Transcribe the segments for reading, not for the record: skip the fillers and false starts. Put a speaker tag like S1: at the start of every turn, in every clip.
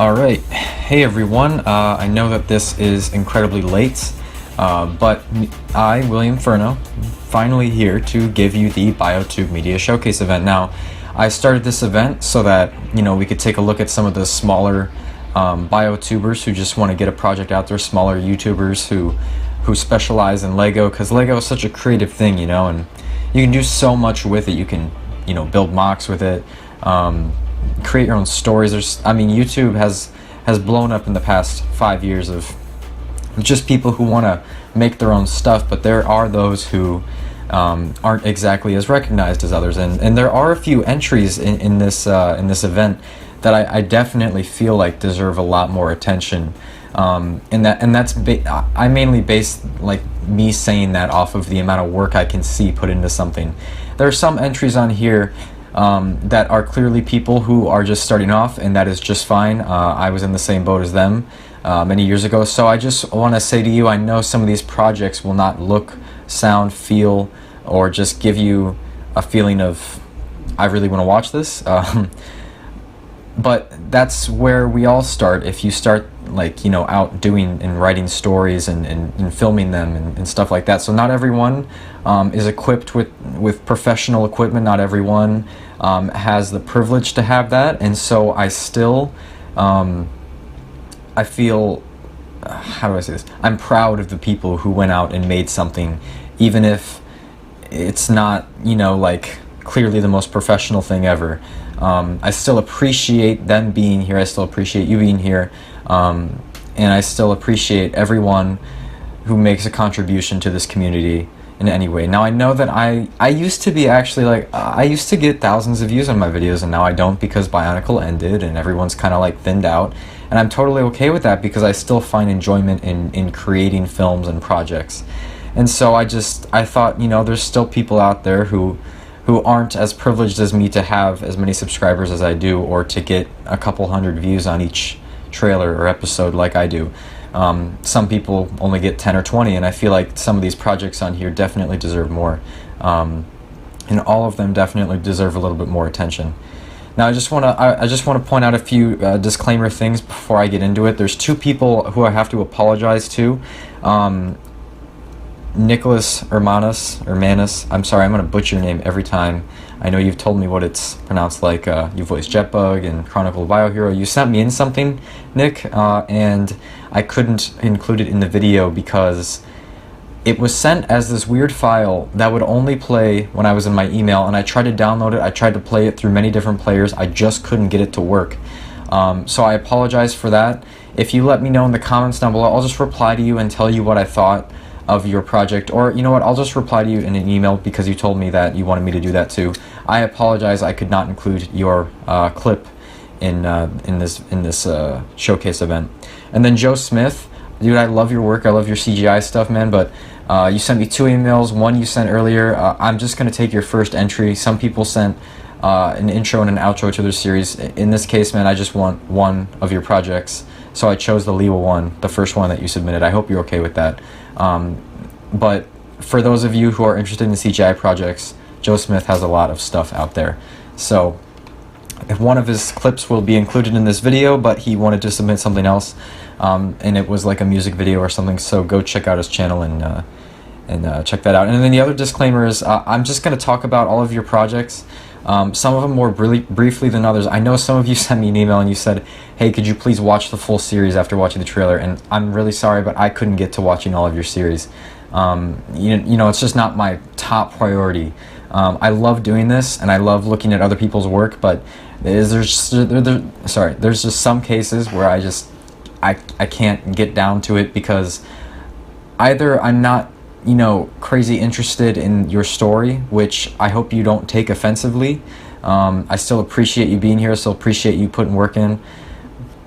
S1: Alright, hey everyone, I know that this is incredibly late, but I, William Furno, finally here to give you the BioTube Media Showcase event. Now, I started this event so that, we could take a look at some of the smaller BioTubers who just want to get a project out there, smaller YouTubers who specialize in Lego, because Lego is such a creative thing, and you can do so much with it. You can, build mocks with it, create your own stories. YouTube has blown up in the past 5 years of just people who want to make their own stuff, but there are those who aren't exactly as recognized as others, and there are a few entries in this event that I definitely feel like deserve a lot more attention, and that's I mainly base me saying that off of the amount of work I can see put into something. There are some entries on here that are clearly people who are just starting off, and that is just fine. I was in the same boat as them many years ago, so I just want to say to you, I know some of these projects will not look, sound, feel, or just give you a feeling of, I really want to watch this, but that's where we all start. If you start out doing and writing stories and filming them and stuff like that. So not everyone is equipped with professional equipment. Not everyone has the privilege to have that, and so I still I feel, how do I say this? I'm proud of the people who went out and made something, even if it's not clearly the most professional thing ever. I still appreciate them being here. I still appreciate you being here. And I still appreciate everyone who makes a contribution to this community in any way. Now, I know that I used to be I used to get thousands of views on my videos, and now I don't, because Bionicle ended and everyone's kind of thinned out. And I'm totally okay with that, because I still find enjoyment in creating films and projects. And so I thought, there's still people out there who aren't as privileged as me to have as many subscribers as I do, or to get a couple hundred views on each trailer or episode like I do. Some people only get 10 or 20, and I feel like some of these projects on here definitely deserve more. And all of them definitely deserve a little bit more attention. Now, I just want to point out a few disclaimer things before I get into it. There's two people who I have to apologize to. Nicholas Hermanus, I'm sorry, I'm going to butcher your name every time. I know you've told me what it's pronounced like. You voiced Jetbug and Chronicle Biohero. You sent me in something, Nick, and I couldn't include it in the video because it was sent as this weird file that would only play when I was in my email, and I tried to download it. I tried to play it through many different players. I just couldn't get it to work. So I apologize for that. If you let me know in the comments down below, I'll just reply to you and tell you what I thought of your project, or you know what, I'll just reply to you in an email, because you told me that you wanted me to do that too. I apologize, I could not include your clip in this showcase event. And then Joe Smith, dude, I love your work, I love your CGI stuff, man, but you sent me two emails. One you sent earlier. I'm just going to take your first entry. Some people sent an intro and an outro to their series. In this case, man, I just want one of your projects, so I chose the Lewa one, the first one that you submitted. I hope you're okay with that. But for those of you who are interested in the CGI projects, Joe Smith has a lot of stuff out there. So if one of his clips will be included in this video, but he wanted to submit something else, and it was like a music video or something, so go check out his channel and check that out. And then the other disclaimer is I'm just going to talk about all of your projects. Some of them more briefly than others. I know some of you sent me an email and you said, hey, could you please watch the full series after watching the trailer? And I'm really sorry, but I couldn't get to watching all of your series. It's just not my top priority. I love doing this, and I love looking at other people's work, but there's just some cases where I can't get down to it, because either I'm not crazy interested in your story, which I hope you don't take offensively. I still appreciate you being here, I still appreciate you putting work in,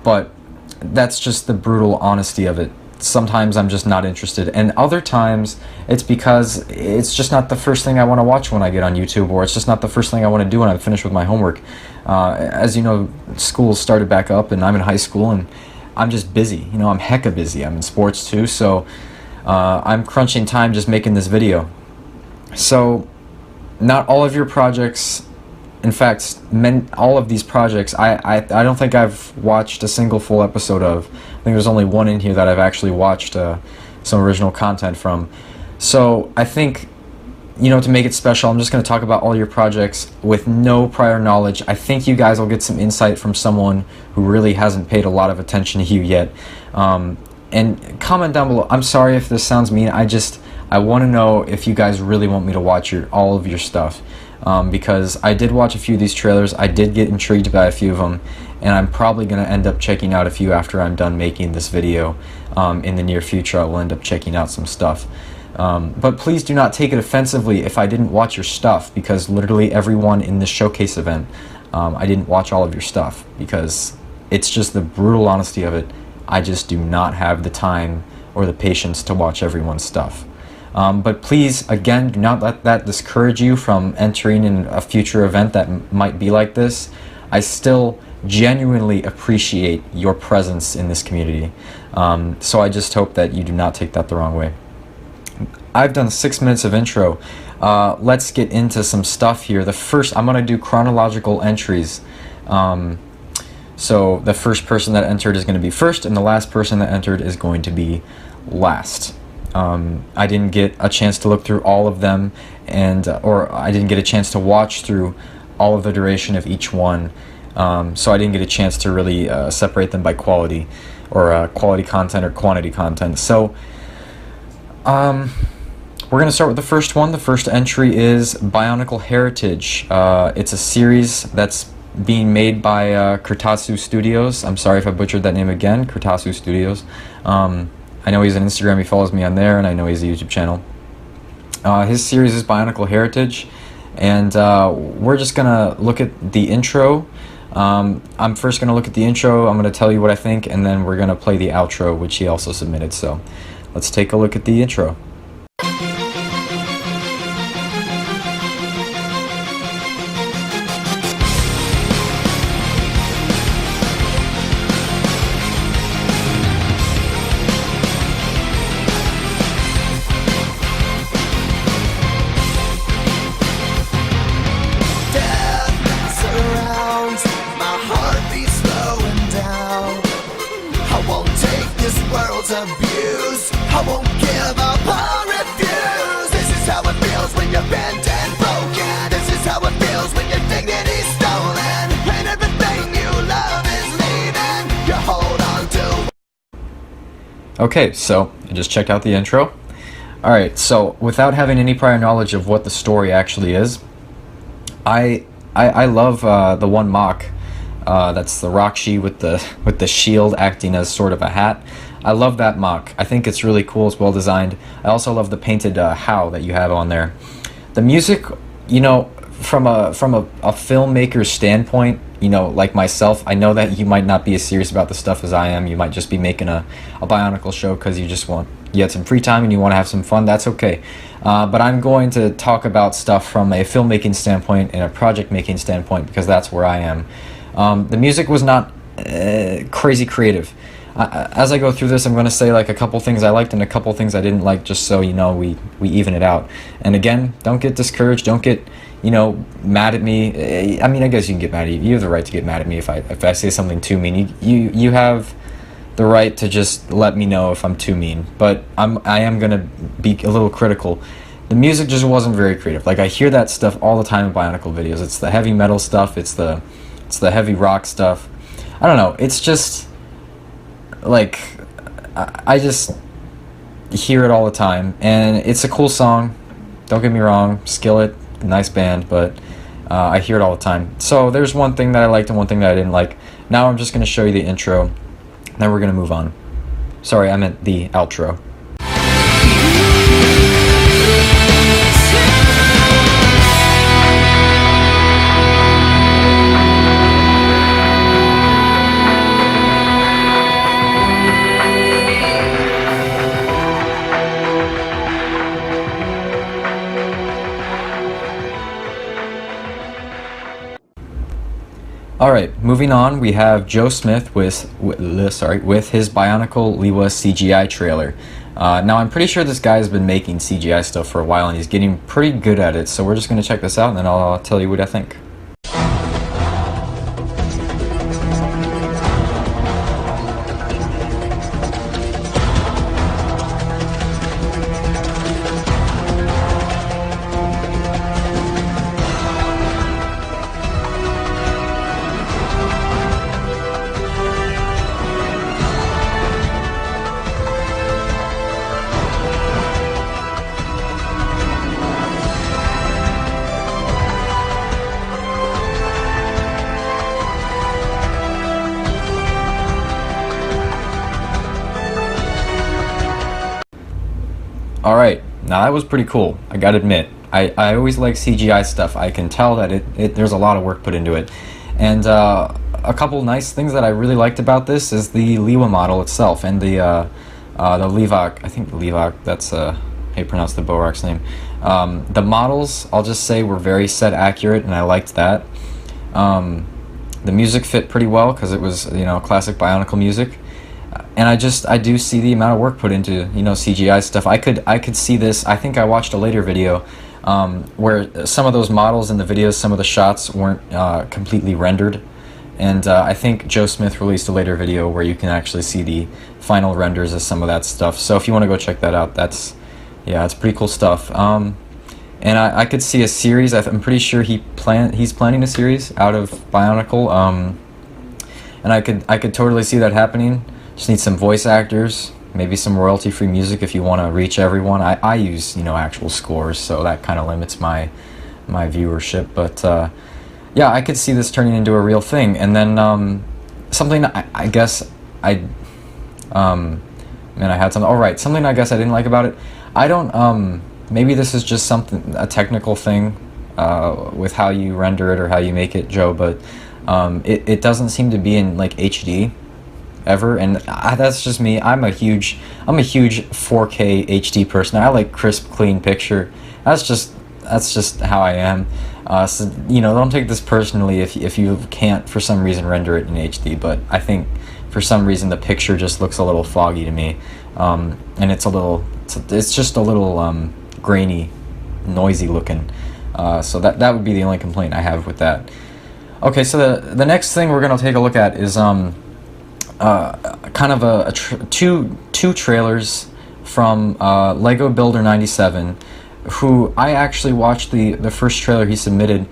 S1: but that's just the brutal honesty of it. Sometimes I'm just not interested, and other times it's because it's just not the first thing I want to watch when I get on YouTube, or it's just not the first thing I want to do when I'm finished with my homework. As you know, school started back up, and I'm in high school, and I'm just busy. I'm hecka busy. I'm in sports too, so I'm crunching time just making this video. So not all of your projects in fact, all of these projects, I don't think I've watched a single full episode of. I think there's only one in here that I've actually watched some original content from. So I think, you know, to make it special, I'm just going to talk about all your projects with no prior knowledge. I think you guys will get some insight from someone who really hasn't paid a lot of attention to you yet. And comment down below. I'm sorry if this sounds mean. I want to know if you guys really want me to watch all of your stuff. Because I did watch a few of these trailers. I did get intrigued by a few of them, and I'm probably going to end up checking out a few after I'm done making this video. In the near future, I will end up checking out some stuff. But please do not take it offensively if I didn't watch your stuff, because literally everyone in this showcase event, I didn't watch all of your stuff, because it's just the brutal honesty of it. I just do not have the time or the patience to watch everyone's stuff. But please, again, do not let that discourage you from entering in a future event that might be like this. I still genuinely appreciate your presence in this community. So I just hope that you do not take that the wrong way. I've done 6 minutes of intro. Let's get into some stuff here. I'm going to do chronological entries. So the first person that entered is going to be first, and the last person that entered is going to be last. I didn't get a chance to look through all of them, or I didn't get a chance to watch through all of the duration of each one. So I didn't get a chance to really separate them by quality, or quality content or quantity content. So we're going to start with the first one. The first entry is Bionicle Heritage. It's a series that's being made by Kurtasu Studios. I'm sorry if I butchered that name again. Kurtasu Studios. I know he's on Instagram. He follows me on there, and I know he's a YouTube channel. His series is Bionicle Heritage, and we're just gonna look at the intro. I'm first gonna look at the intro. I'm gonna tell you what I think, and then we're gonna play the outro, which he also submitted. So let's take a look at the intro.
S2: Abuse. I won't give up or refuse. This is how it feels when you're bent and broken. This is how it feels when your dignity's stolen, and everything you love is leaving. You hold on to.
S1: Okay, so I just checked out the intro. Alright, so without having any prior knowledge of what the story actually is, I love the one mock. That's the Rakshi with the shield acting as sort of a hat. I love that mock. I think it's really cool. It's well designed. I also love the painted how that you have on there. The music, you know, from a filmmaker's standpoint, you know, like myself, I know that you might not be as serious about the stuff as I am. You might just be making a Bionicle show because you had some free time and you want to have some fun. That's okay. But I'm going to talk about stuff from a filmmaking standpoint and a project making standpoint, because that's where I am. The music was not crazy creative. As I go through this, I'm going to say like a couple things I liked and a couple things I didn't like, just so you know we even it out. And again, don't get discouraged. Don't get, you know, mad at me. I mean, I guess you can get mad at you have the right to get mad at me if I say something too mean. You have the right to just let me know if I'm too mean. But I am going to be a little critical. The music just wasn't very creative. Like, I hear that stuff all the time in Bionicle videos. It's the heavy metal stuff. It's the heavy rock stuff. I don't know. It's just like I just hear it all the time, and it's a cool song. Don't get me wrong, Skillet, nice band, but I hear it all the time. So there's one thing that I liked and one thing that I didn't like. Now I'm just going to show you the intro, then we're going to move on. Sorry, I meant the outro. Alright, moving on, we have Joe Smith with his Bionicle Lewa CGI trailer. Now, I'm pretty sure this guy has been making CGI stuff for a while, and he's getting pretty good at it, so we're just going to check this out, and then I'll tell you what I think. Alright, now that was pretty cool, I gotta admit. I always like CGI stuff. I can tell that there's a lot of work put into it. And a couple nice things that I really liked about this is the Lewa model itself, and the Levok, I think Levok, that's how you pronounce the Borak's name. The models, I'll just say, were very set accurate, and I liked that. The music fit pretty well, because it was, classic Bionicle music. And I do see the amount of work put into, CGI stuff. I could see this. I think I watched a later video where some of those models in the videos, some of the shots weren't completely rendered. And I think Joe Smith released a later video where you can actually see the final renders of some of that stuff. So if you want to go check that out, it's pretty cool stuff. And I could see a series. I'm pretty sure he's planning a series out of Bionicle. And I could totally see that happening. Just need some voice actors, maybe some royalty-free music if you want to reach everyone. I use actual scores, so that kind of limits my viewership. But yeah, I could see this turning into a real thing. And then something I guess I had something. All right, something I guess I didn't like about it. I don't. Maybe this is just a technical thing with how you render it or how you make it, Joe. But it doesn't seem to be in like HD ever, and that's just me. I'm a huge 4K HD person. I like crisp, clean picture. That's just how I am. So don't take this personally if you can't for some reason render it in HD. But I think for some reason the picture just looks a little foggy to me, and it's just a little grainy, noisy looking. So that would be the only complaint I have with that. Okay, so the next thing we're gonna take a look at is kind of two trailers from Lego Builder 97, who I actually watched the first trailer he submitted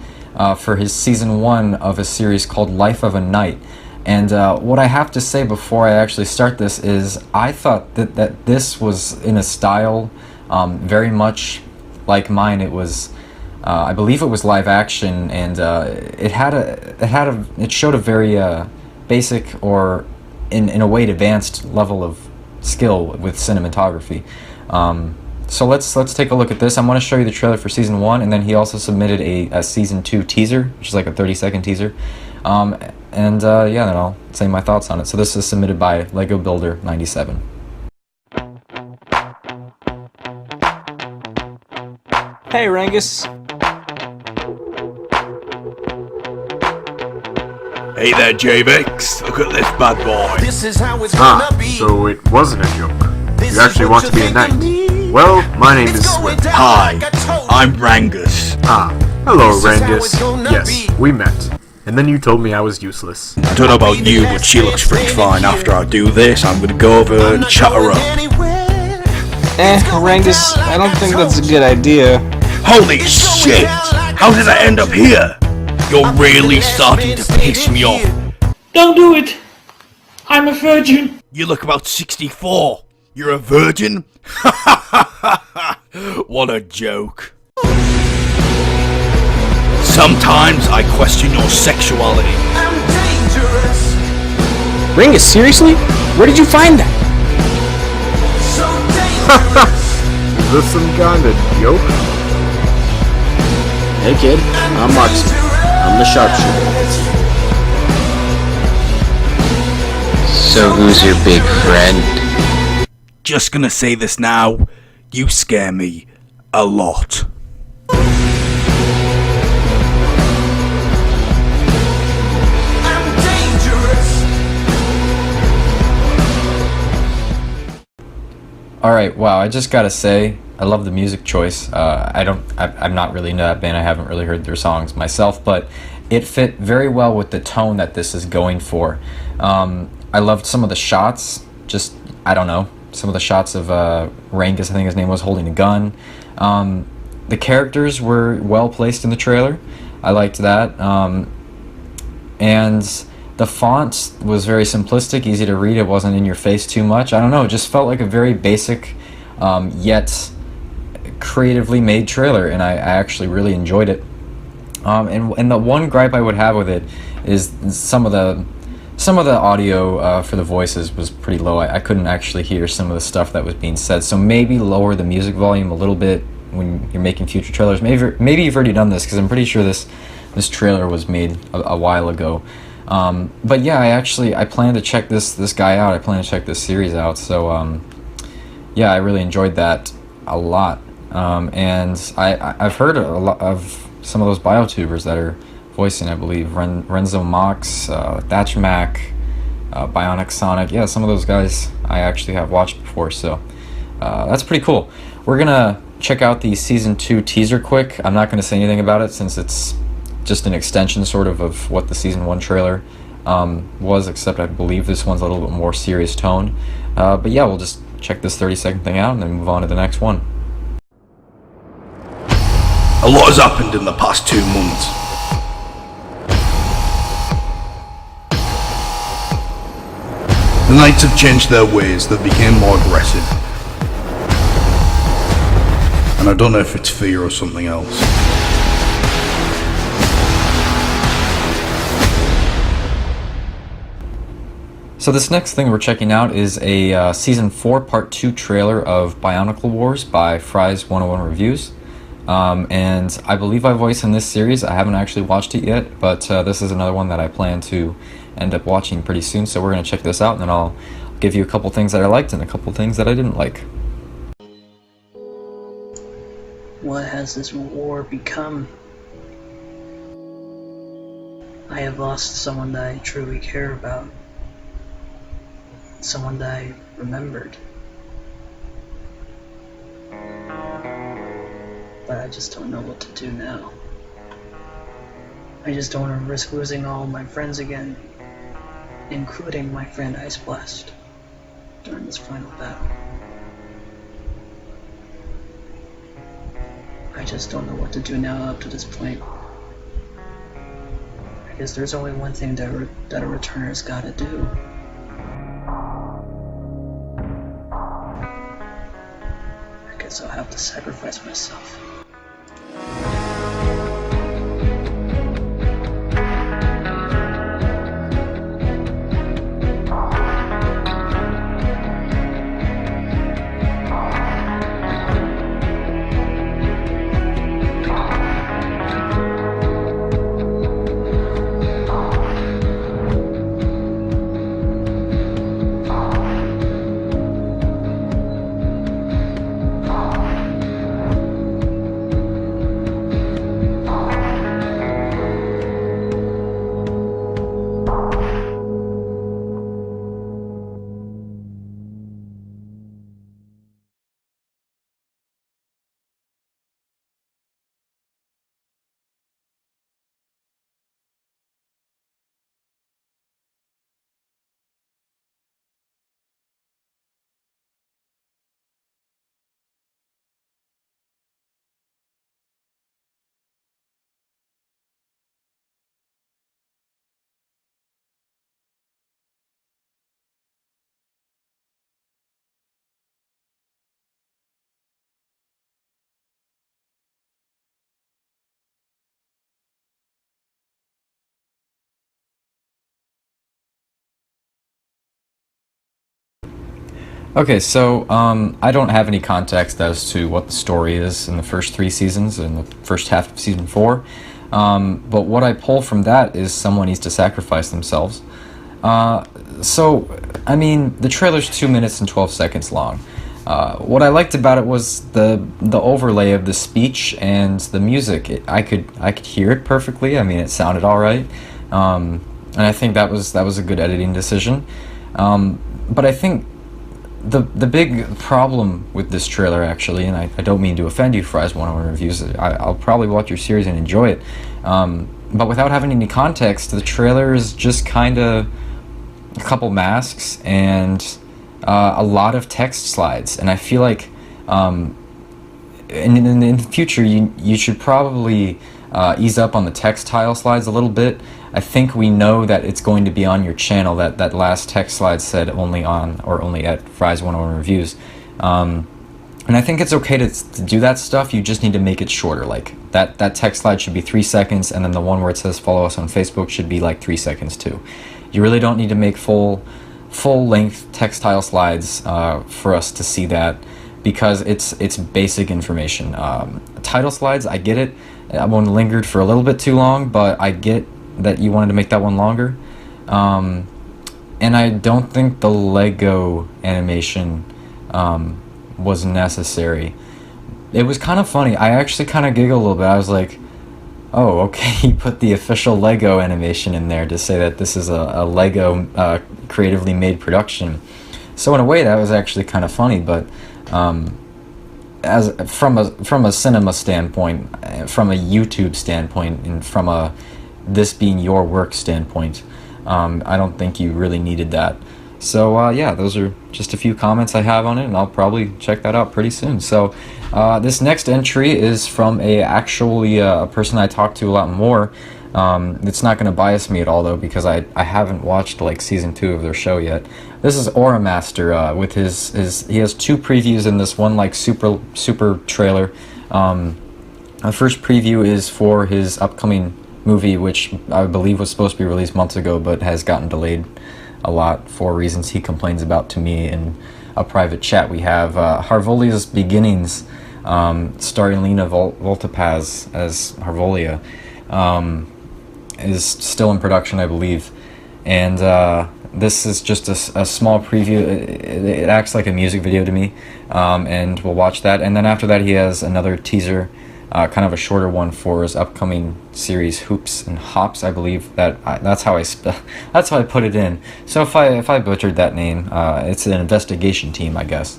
S1: for his season 1 of a series called Life of a Knight. And what I have to say before I actually start this is I thought that this was in a style very much like mine. It was I believe it was live action, and it showed a very basic, or in a way advanced level of skill with cinematography. So let's take a look at this. I'm going to show you the trailer for season 1, and then he also submitted a season 2 teaser, which is like a 30-second teaser. Then I'll say my thoughts on it. So this is submitted by Lego Builder 97.
S3: Hey, Rangus.
S4: Hey there, JBix. Look at this bad boy.
S2: This is how it's gonna be.
S5: So it wasn't a joke. You actually want to be a knight. Well, my name is Swift.
S4: Hi, I'm Rangus.
S5: Hello, Rangus. Yes, we met. And then you told me I was useless.
S4: I don't know about you, but she looks pretty fine. After I do this, I'm gonna go over and chat her up.
S3: Rangus, I don't think that's a good idea.
S4: Holy shit! How did I end up here? You're really starting to piss me off.
S6: Don't do it! I'm a virgin!
S4: You look about 64. You're a virgin? What a joke. Sometimes I question your sexuality.
S2: I'm dangerous.
S3: Rangus, seriously? Where did you find that?
S2: So dangerous.
S5: Is this some kind of joke?
S7: Hey kid, I'm Markson. I'm the sharpshooter.
S8: So who's your big friend?
S4: Just gonna say this now. You scare me a lot.
S2: I'm dangerous.
S1: Alright, wow, I just gotta say, I love the music choice. I'm not really into that band. I haven't really heard their songs myself, but it fit very well with the tone that this is going for. I loved some of the shots, some of the shots of Rangus, I think his name was, holding a gun. The characters were well placed in the trailer. I liked that. And the font was very simplistic, easy to read. It wasn't in your face too much. I don't know, it just felt like a very basic yet creatively made trailer, and I actually really enjoyed it. And the one gripe I would have with it is some of the some of the audio for the voices was pretty low. I couldn't actually hear some of the stuff that was being said, so maybe lower the music volume a little bit when you're making future trailers. Maybe you've already done this, because I'm pretty sure this trailer was made a while ago. But yeah, I plan to check this guy out. I plan to check this series out. So yeah, I really enjoyed that a lot. And I've heard a lot of some of those BioTubers that are voicing, I believe, Renzo Mox, Thatch Mac, Bionic Sonic. Yeah, some of those guys I actually have watched before, so that's pretty cool. We're gonna check out the Season 2 teaser quick. I'm not gonna say anything about it since it's just an extension sort of what the Season 1 trailer was, except I believe this one's a little bit more serious tone. But yeah, we'll just check this 30-second thing out and then move on to the next one.
S4: A lot has happened in the past 2 months. The Knights have changed their ways, they became more aggressive. And I don't know if it's fear or something else.
S1: So this next thing we're checking out is a Season 4 Part 2 trailer of Bionicle Wars by Fry's 101 Reviews. And I believe I voice in this series. I haven't actually watched it yet, but this is another one that I plan to end up watching pretty soon. So we're going to check this out, and then I'll give you a couple things that I liked and a couple things that I didn't like.
S9: What has this war become? I have lost someone that I truly care about. Someone that I remembered. But I just don't know what to do now. I just don't want to risk losing all my friends again, including my friend Ice Blast, during this final battle. I just don't know what to do now up to this point. I guess there's only one thing that a returner's gotta do. I guess I'll have to sacrifice myself.
S1: Okay, so I don't have any context as to what the story is in the first 3 seasons, in the first half of Season 4. But what I pull from that is someone needs to sacrifice themselves. So, I mean, the trailer's 2 minutes and 12 seconds long. What I liked about it was the overlay of the speech and the music. I could hear it perfectly. I mean, it sounded all right, and I think that was a good editing decision. But I think the big problem with this trailer, actually, and I don't mean to offend you, Fry's 101 Reviews, I'll probably watch your series and enjoy it, but without having any context, the trailer is just kind of a couple masks and a lot of text slides, and I feel like in the future you should probably ease up on the text tile slides a little bit. I think we know that it's going to be on your channel. That last text slide said only on or only at Fry's 101 Reviews. And I think it's okay to do that stuff. You just need to make it shorter. Like that text slide should be 3 seconds, and then the one where it says follow us on Facebook should be like 3 seconds too. You really don't need to make full length textile slides for us to see that, because it's basic information. Title slides, I get it. That one lingered for a little bit too long, but I get that you wanted to make that one longer. And I don't think the Lego animation was necessary. It was kind of funny. I actually kind of giggled a little bit. I was like, oh, okay, he put the official Lego animation in there to say that this is a Lego creatively made production. So in a way, that was actually kind of funny. But as from a cinema standpoint, from a YouTube standpoint, and from a this being your work standpoint, I don't think you really needed that. So yeah, those are just a few comments I have on it, and I'll probably check that out pretty soon. So this next entry is from a person I talked to a lot more. It's not going to bias me at all though, because I haven't watched like season 2 of their show yet. This is Aura Master with his he has 2 previews in this one, like super trailer. The first preview is for his upcoming movie, which I believe was supposed to be released months ago, but has gotten delayed a lot for reasons he complains about to me in a private chat we have. Harvolia's Beginnings, starring Lena Voltapaz as Harvolia, is still in production, I believe. And this is just a small preview. It acts like a music video to me, and we'll watch that. And then after that, he has another teaser, kind of a shorter one for his upcoming series, Hoops and Hops, I believe. That's how I put it in. So if I butchered that name, it's an investigation team, I guess.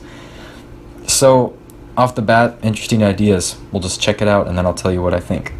S1: So off the bat, interesting ideas. We'll just check it out, and then I'll tell you what I think.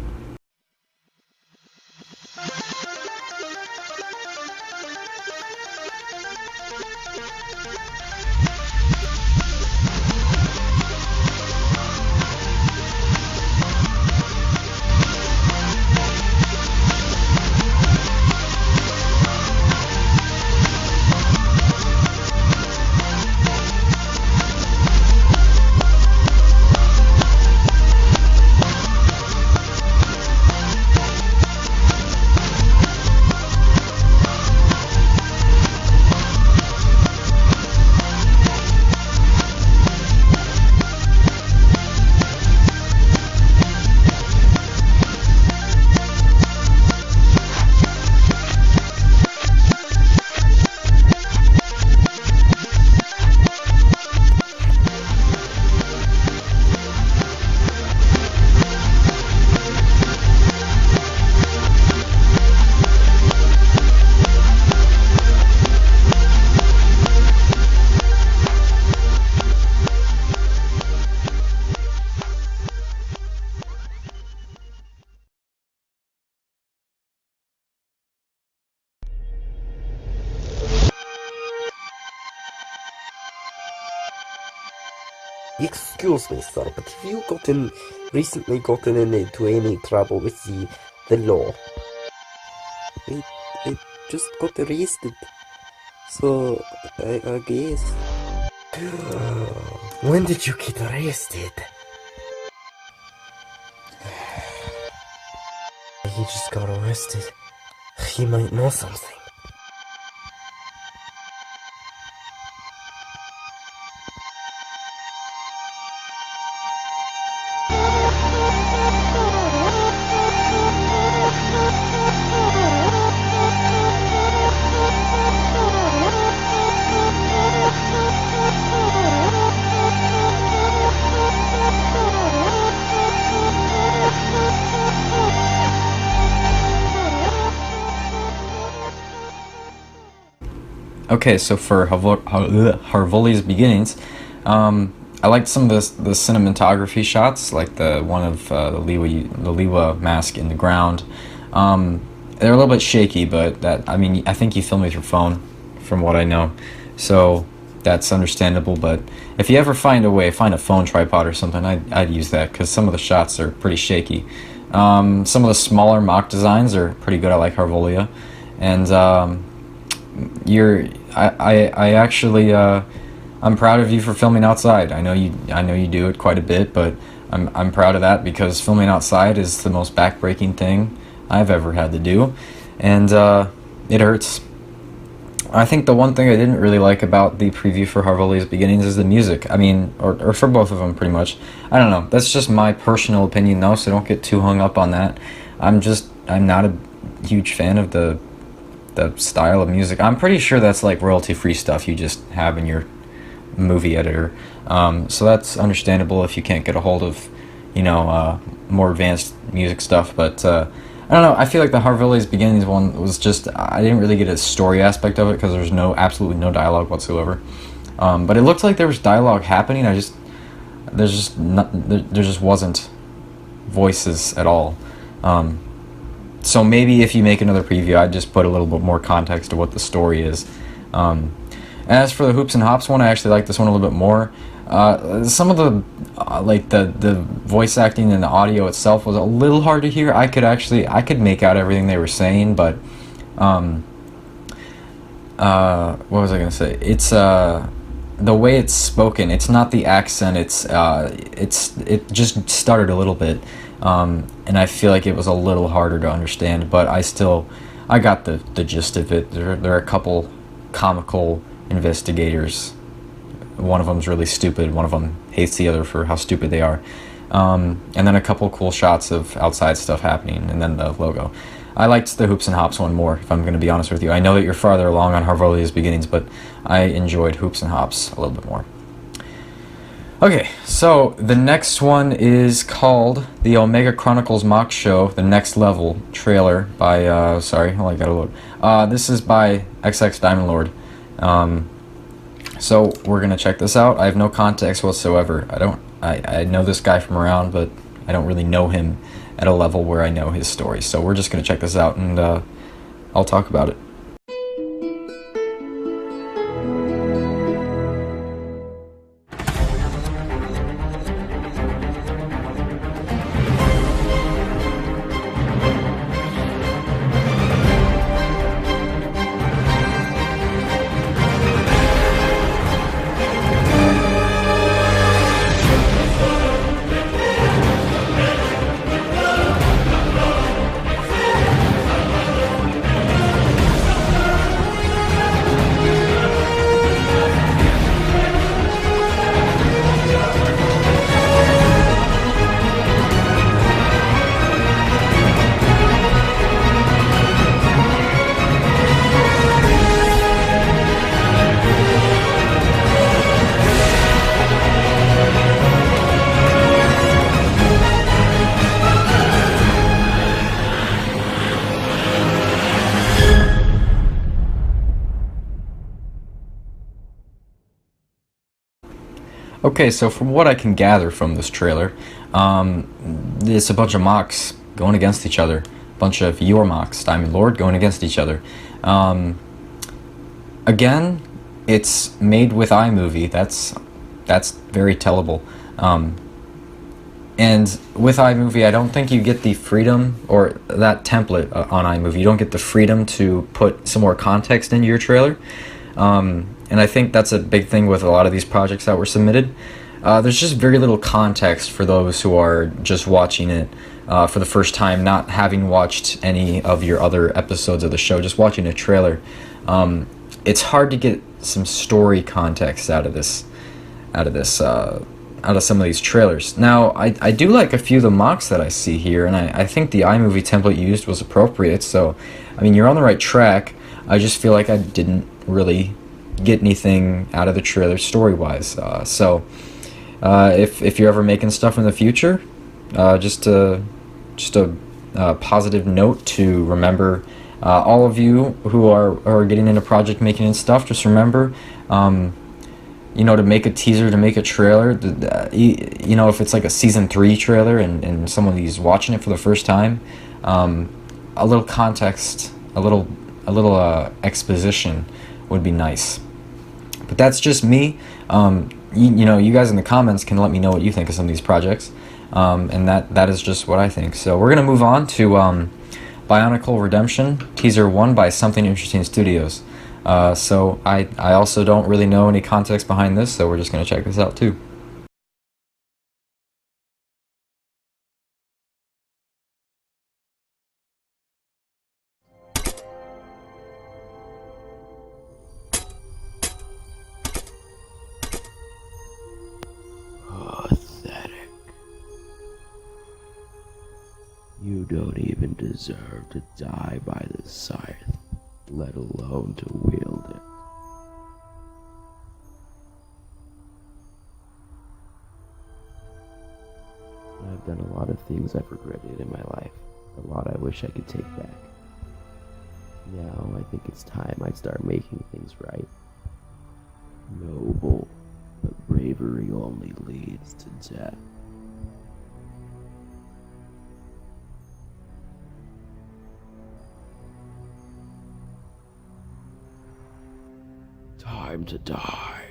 S10: Excuse me, sir, but have you recently gotten into any trouble with the law? I just got arrested, so I guess. When did you get arrested? He just got arrested. He might know something.
S1: Okay, so for Harvolia's Beginnings, I liked some of the cinematography shots, like the one of the Lewa mask in the ground. They're a little bit shaky, but I think you film with your phone, from what I know, so that's understandable. But if you ever find a phone tripod or something, I'd use that, because some of the shots are pretty shaky. Some of the smaller mock designs are pretty good. I like Harvolia, and I'm I'm proud of you for filming outside. I know you do it quite a bit, but I'm proud of that because filming outside is the most backbreaking thing I've ever had to do, and it hurts. I think the one thing I didn't really like about the preview for Harvolia's Beginnings is the music. I mean, or for both of them, pretty much. I don't know. That's just my personal opinion, though, so don't get too hung up on that. I'm not a huge fan of the style of music. I'm pretty sure that's like royalty-free stuff you just have in your movie editor. So that's understandable if you can't get a hold of, more advanced music stuff, but I don't know, I feel like the Harvolia's Beginnings one was just, I didn't really get a story aspect of it because there's absolutely no dialogue whatsoever. But it looked like there was dialogue happening, there just wasn't voices at all. So maybe if you make another preview, I'd just put a little bit more context to what the story is. As for the Hoops and Hops one, I actually like this one a little bit more. Some of the voice acting and the audio itself was a little hard to hear. I could make out everything they were saying, but what was I gonna say? It's the way it's spoken. It's not the accent. It just stuttered a little bit, and I feel like it was a little harder to understand. But I got the gist of it. There are a couple comical investigators. One of them's really stupid, one of them hates the other for how stupid they are, and then a couple cool shots of outside stuff happening, and then the logo. I liked the Hoops and Hops one more, if I'm going to be honest with you. I know that you're farther along on Harvolia's Beginnings, but I enjoyed Hoops and Hops a little bit more. Okay, so the next one is called the Omega Chronicles Mock Show, the Next Level trailer by, sorry, I gotta load. This is by XX Diamond Lord. So we're gonna check this out. I have no context whatsoever. I know this guy from around, but I don't really know him at a level where I know his story. So we're just gonna check this out, and I'll talk about it. Okay, so from what I can gather from this trailer, it's a bunch of mocks going against each other. A bunch of your mocks, Diamond Lord, going against each other. Again, it's made with iMovie. That's very tellable. And with iMovie, I don't think you get the freedom, or that template on iMovie, you don't get the freedom to put some more context into your trailer. And I think that's a big thing with a lot of these projects that were submitted. There's just very little context for those who are just watching it for the first time, not having watched any of your other episodes of the show, just watching a trailer. It's hard to get some story context out of some of these trailers. Now, I do like a few of the mocks that I see here, and I think the iMovie template used was appropriate, so, I mean, you're on the right track. I just feel like I didn't really get anything out of the trailer story-wise. If you're ever making stuff in the future, just a positive note to remember, all of you who are getting into project making and stuff, just remember, to make a teaser, to make a trailer, if it's like a season 3 trailer and somebody's watching it for the first time, a little context, a little exposition would be nice. But that's just me. You guys in the comments can let me know what you think of some of these projects, and that is just what I think. So we're gonna move on to Bionicle Redemption Teaser 1 by Something Interesting Studios. So I also don't really know any context behind this, so we're just going to check this out too.
S4: Pathetic. You don't even deserve to die by the scythe, let alone to wield it. I've done a lot of things I've regretted in my life, a lot I wish I could take back. Now I think it's time I start making things right. Noble, but bravery only leads to death. Time to die.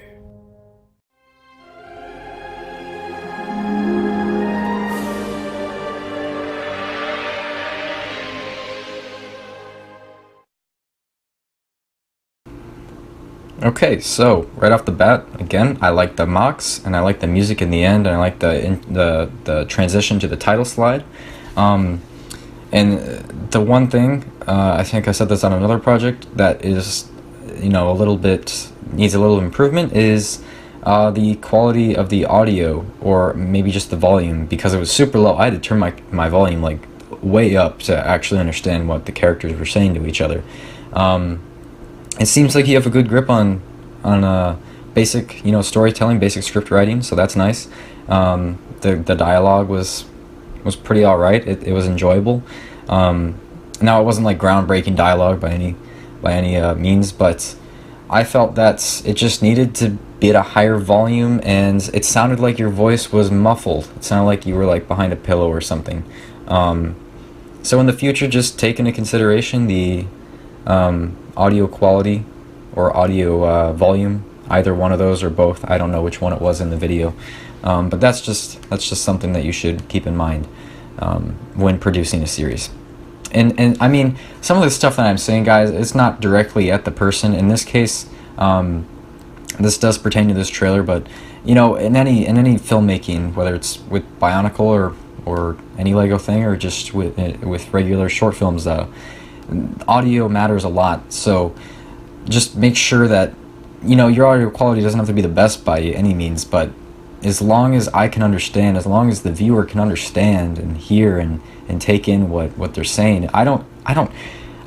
S1: Okay, so right off the bat, again, I like the mocks, and I like the music in the end, and I like the transition to the title slide. And the one thing, I think I said this on another project, that is, you know, needs a little improvement is the quality of the audio, or maybe just the volume, because it was super low. I had to turn my volume like way up to actually understand what the characters were saying to each other. It seems like you have a good grip on basic, you know, storytelling, basic script writing, so that's nice. The dialogue was pretty alright. It was enjoyable. Now, it wasn't like groundbreaking dialogue by any means, but I felt that it just needed to be at a higher volume, and it sounded like your voice was muffled. It sounded like you were like behind a pillow or something. So in the future, just take into consideration the audio quality or audio volume, either one of those or both. I don't know which one it was in the video, but that's just something that you should keep in mind when producing a series. And I mean, some of the stuff that I'm saying, guys, it's not directly at the person. In this case, this does pertain to this trailer, but you know, in any filmmaking, whether it's with Bionicle or any Lego thing, or just with regular short films, audio matters a lot. So just make sure that, you know, your audio quality doesn't have to be the best by any means, but as long as I can understand, as long as the viewer can understand and hear and take in what they're saying, I'm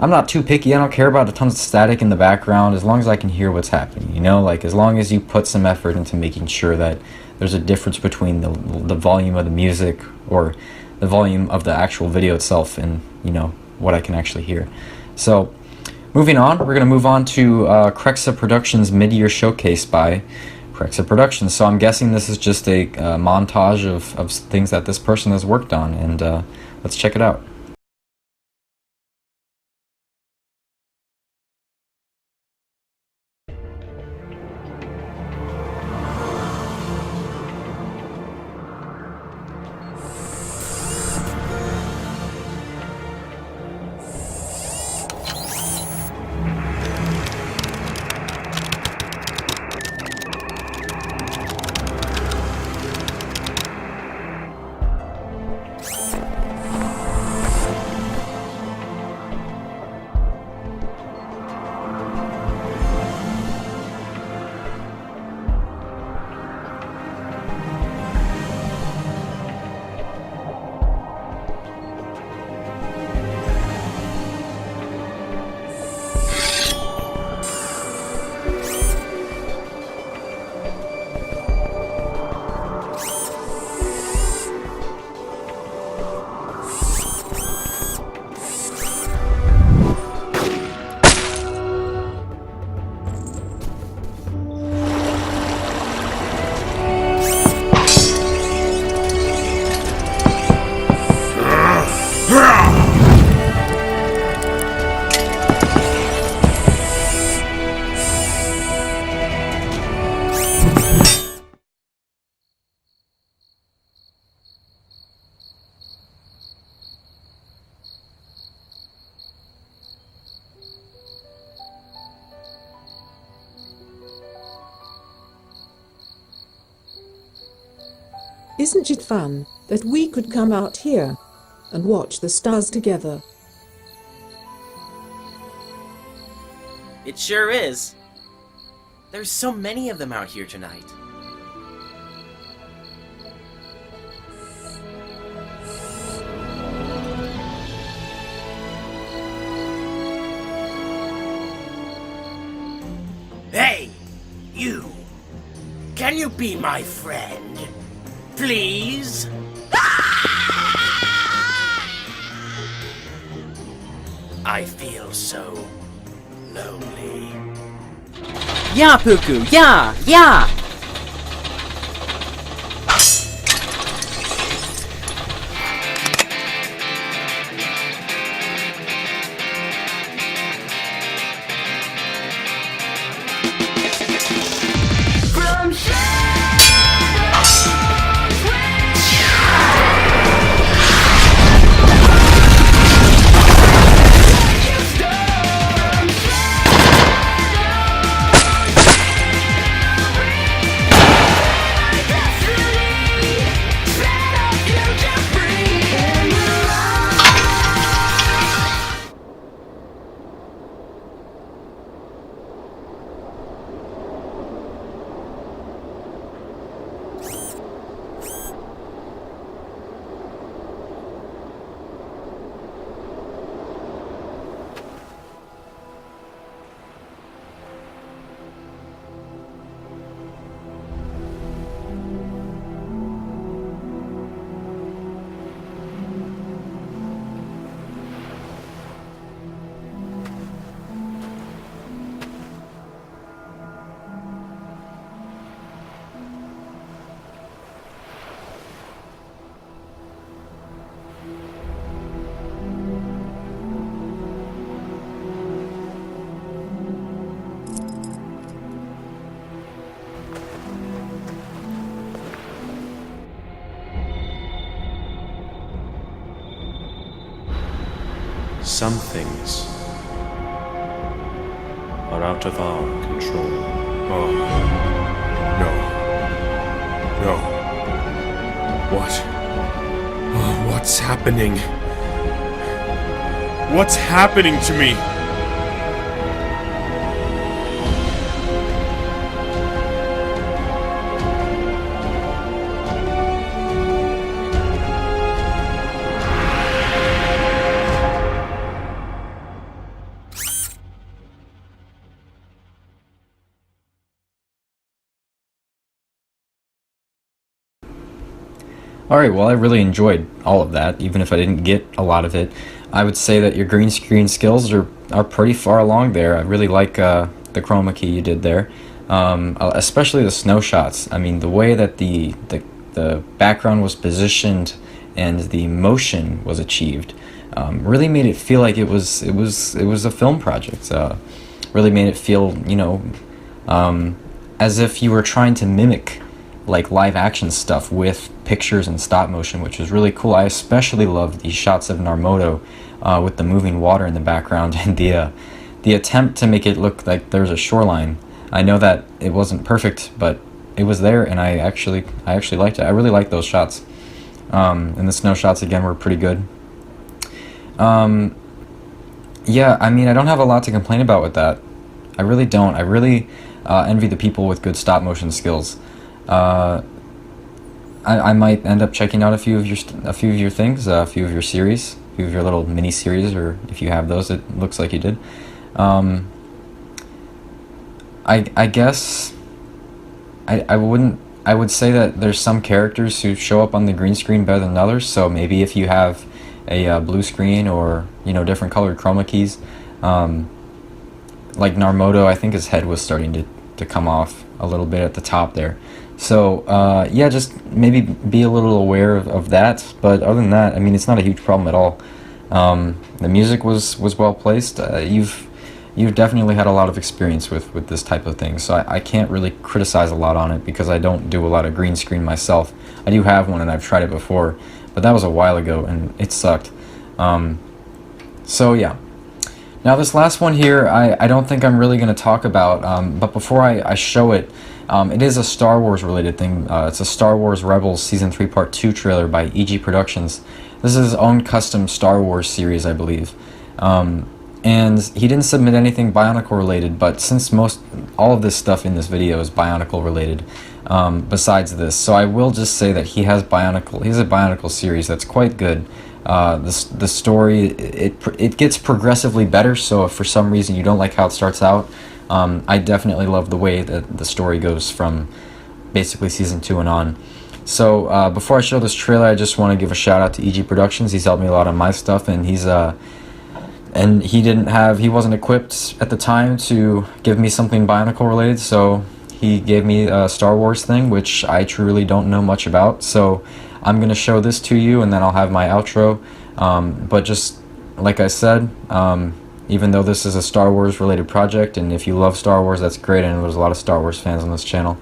S1: not too picky. I don't care about a ton of static in the background, as long as I can hear what's happening, you know, like as long as you put some effort into making sure that there's a difference between the volume of the music or the volume of the actual video itself and, you know, what I can actually hear. So moving on, we're going to move on to Krexa Productions mid-year showcase by Krexa Productions. So I'm guessing this is just a montage of things that this person has worked on, and let's check it out.
S11: Isn't it fun that we could come out here and watch the stars together?
S12: It sure is. There's so many of them out here tonight.
S13: Hey, you! Can you be my friend? Please? I feel so lonely.
S12: Yeah, Puku! Yeah! Yeah!
S14: Some things are out of our control.
S5: Oh. No. No. What? Oh, what's happening? What's happening to me?
S1: Alright, well I really enjoyed all of that, even if I didn't get a lot of it. I would say that your green screen skills are pretty far along there. I really like the chroma key you did there, especially the snow shots. I mean, the way that the background was positioned and the motion was achieved really made it feel like it was a film project. Really made it feel, you know, as if you were trying to mimic like live action stuff with pictures and stop motion, which was really cool. I especially love the shots of Narmoto with the moving water in the background and the attempt to make it look like there's a shoreline. I know that it wasn't perfect, but it was there, and I actually liked it. I really liked those shots. And the snow shots again were pretty good. Yeah, I mean, I don't have a lot to complain about with that. I really don't. I really envy the people with good stop motion skills. I might end up checking out a few of your things, a few of your series, a few of your little mini series, or if you have those, it looks like you did. I guess I would say that there's some characters who show up on the green screen better than others. So maybe if you have a blue screen or, you know, different colored chroma keys, like Narmoto, I think his head was starting to come off a little bit at the top there. So, yeah, just maybe be a little aware of that, but other than that, I mean, it's not a huge problem at all. The music was well placed. You've definitely had a lot of experience with this type of thing, so I can't really criticize a lot on it because I don't do a lot of green screen myself. I do have one and I've tried it before, but that was a while ago and it sucked. So yeah. Now this last one here, I don't think I'm really going to talk about, but before I show it, it is a Star Wars related thing. It's a Star Wars Rebels Season 3 Part 2 trailer by EG Productions. This is his own custom Star Wars series, I believe. And he didn't submit anything Bionicle related, but since all of this stuff in this video is Bionicle related, besides this, so I will just say that he has a Bionicle series that's quite good. The story, it gets progressively better, so if for some reason you don't like how it starts out, I definitely love the way that the story goes from basically Season 2 and on. So before I show this trailer, I just want to give a shout out to EG Productions. He's helped me a lot on my stuff, and he wasn't equipped at the time to give me something Bionicle related, so he gave me a Star Wars thing, which I truly don't know much about. So I'm going to show this to you, and then I'll have my outro. But just like I said, even though this is a Star Wars related project, and if you love Star Wars, that's great. I know there's a lot of Star Wars fans on this channel,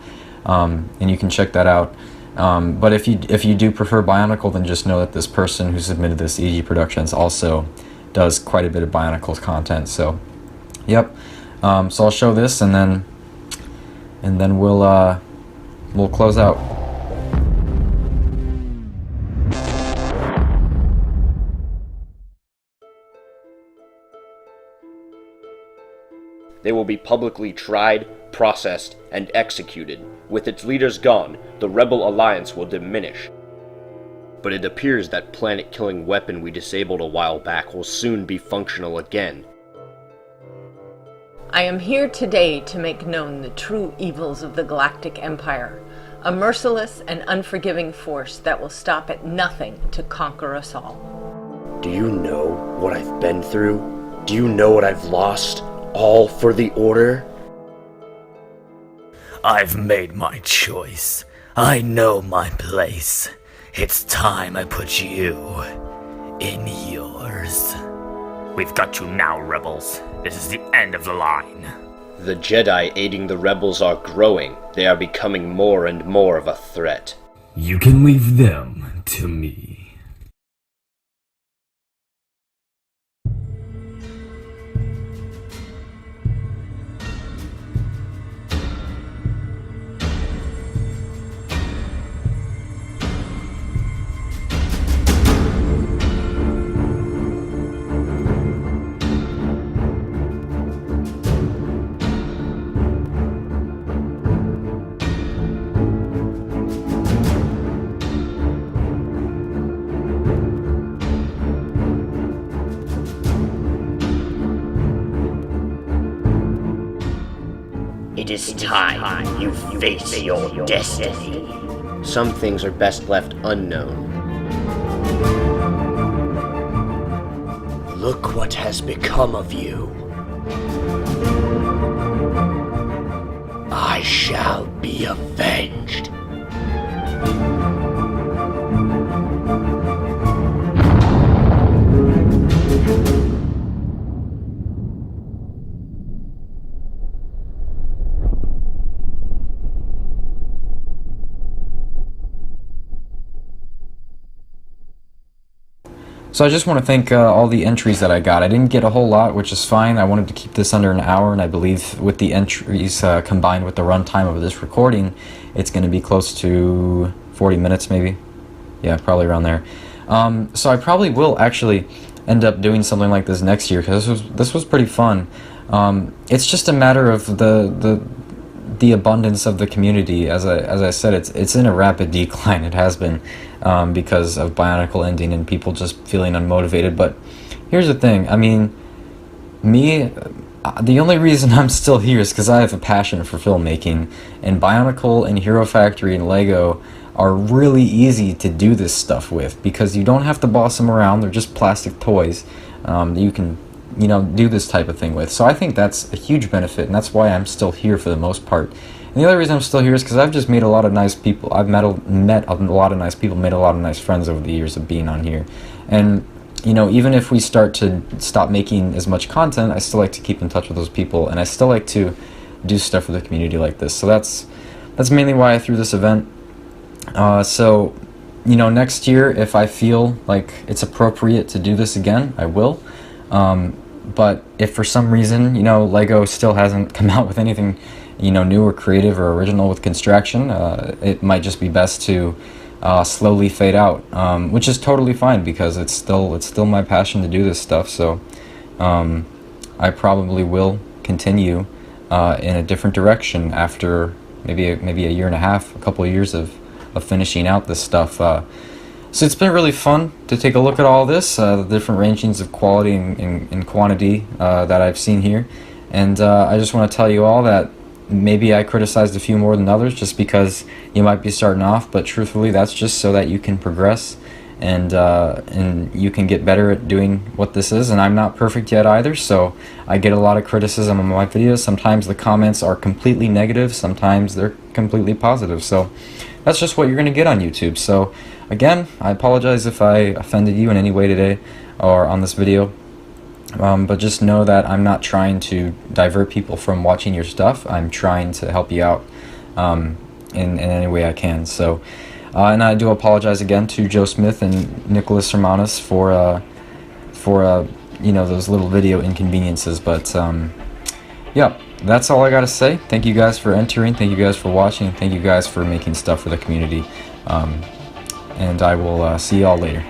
S1: and you can check that out. But if you do prefer Bionicle, then just know that this person who submitted this, EG Productions, also does quite a bit of Bionicle's content. So, yep. So I'll show this, and then we'll close out.
S7: They will be publicly tried, processed, and executed. With its leaders gone, the Rebel Alliance will diminish. But it appears that planet-killing weapon we disabled a while back will soon be functional again.
S15: I am here today to make known the true evils of the Galactic Empire, a merciless and unforgiving force that will stop at nothing to conquer us all.
S7: Do you know what I've been through? Do you know what I've lost? All for the Order?
S13: I've made my choice. I know my place. It's time I put you in yours. We've got you now, Rebels. This is the end of the line.
S7: The Jedi aiding the Rebels are growing. They are becoming more and more of a threat.
S16: You can leave them to me.
S13: It is time you face your destiny.
S7: Some things are best left unknown.
S13: Look what has become of you. I shall be avenged.
S1: So I just want to thank all the entries that I got. I didn't get a whole lot, which is fine. I wanted to keep this under an hour, and I believe with the entries combined with the runtime of this recording, it's going to be close to 40 minutes maybe. Yeah, probably around there. So I probably will actually end up doing something like this next year, because this was pretty fun. It's just a matter of the abundance of the community. As I said, it's in a rapid decline. It has been. Because of Bionicle ending and people just feeling unmotivated. But here's the thing, I mean, the only reason I'm still here is because I have a passion for filmmaking, and Bionicle and Hero Factory and Lego are really easy to do this stuff with, because you don't have to boss them around. They're just plastic toys that you can, do this type of thing with. So I think that's a huge benefit, and that's why I'm still here for the most part. And the other reason I'm still here is because I've just made a lot of nice people. I've met a lot of nice people, made a lot of nice friends over the years of being on here. And, even if we start to stop making as much content, I still like to keep in touch with those people, and I still like to do stuff for the community like this. So that's mainly why I threw this event. So, next year, if I feel like it's appropriate to do this again, I will. But if for some reason, Lego still hasn't come out with anything, new or creative or original with construction, it might just be best to slowly fade out, which is totally fine because it's still my passion to do this stuff. So I probably will continue in a different direction after maybe a year and a half, a couple of years of finishing out this stuff. So it's been really fun to take a look at all this, the different rangings of quality and quantity that I've seen here. And I just want to tell you all that maybe I criticized a few more than others just because you might be starting off, but truthfully that's just so that you can progress and you can get better at doing what this is. And I'm not perfect yet either, so I get a lot of criticism on my videos. Sometimes the comments are completely negative, sometimes they're completely positive. So that's just what you're going to get on YouTube. So again, I apologize if I offended you in any way today or on this video. But just know that I'm not trying to divert people from watching your stuff. I'm trying to help you out in any way I can. So, and I do apologize again to Joe Smith and Nicholas Hermanos for those little video inconveniences. But yeah, that's all I gotta say. Thank you guys for entering. Thank you guys for watching. Thank you guys for making stuff for the community. And I will see y'all later.